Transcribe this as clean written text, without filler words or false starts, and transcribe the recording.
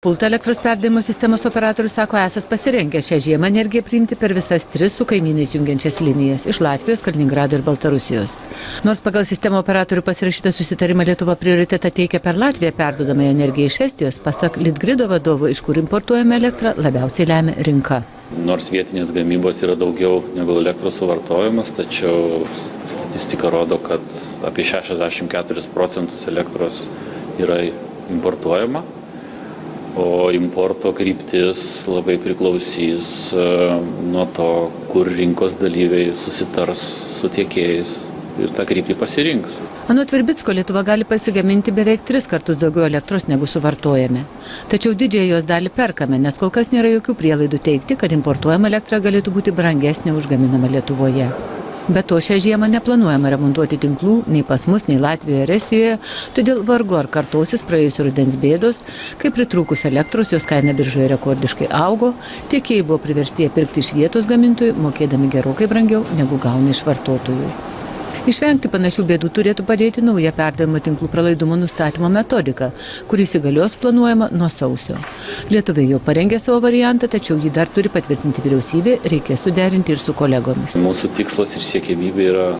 Pulto elektros perdavimo sistemos operatorius sako, esas pasirengęs šią žiemą energiją priimti per visas 3 su kaimynais jungiančias linijas iš Latvijos, Kaliningrado ir Baltarusijos. Nors pagal sistemo operatorių pasirašytą susitarimą Lietuva prioritetą teikia per Latviją perdodamą energiją iš Estijos, pasak Litgrido vadovo, iš kur importuojame elektrą, labiausiai lemia rinka. Nors vietinės gamybos yra daugiau negu elektros suvartojimas, tačiau statistika rodo, kad apie 64% elektros yra importuojama. O importo kryptis labai priklausys nuo to, kur rinkos dalyviai susitars su tiekėjais ir tą kryptį pasirinks. Anot Virbicko, Lietuva gali pasigaminti beveik 3 kartus daugiau elektros negu suvartojame. Tačiau didžiąją jos dalį perkame, nes kol kas nėra jokių prielaidų teigti, kad importuojama elektra galėtų būti brangesnė už gaminamą Lietuvoje. Be to, šią žiemą neplanuojama remontuoti tinklų nei pas mus, nei Latvijoje ir Estijoje, todėl vargu ar kartosis praėjusio rudens bėdos, kai pritrūkus elektros jos kaina biržoje rekordiškai augo, tiekėjai buvo priversti ją pirkti iš vietos gamintojų, mokėdami gerokai brangiau negu gauna iš vartotojų. Išvengti panašių bėdų turėtų padėti nauja perdavimo tinklų pralaidumo nustatymo metodika, kuris įgalios planuojama nuo sausio. Lietuva jau parengė savo variantą, tačiau jį dar turi patvirtinti vyriausybė, reikės suderinti ir su kolegomis. Mūsų tikslas ir siekiamybė yra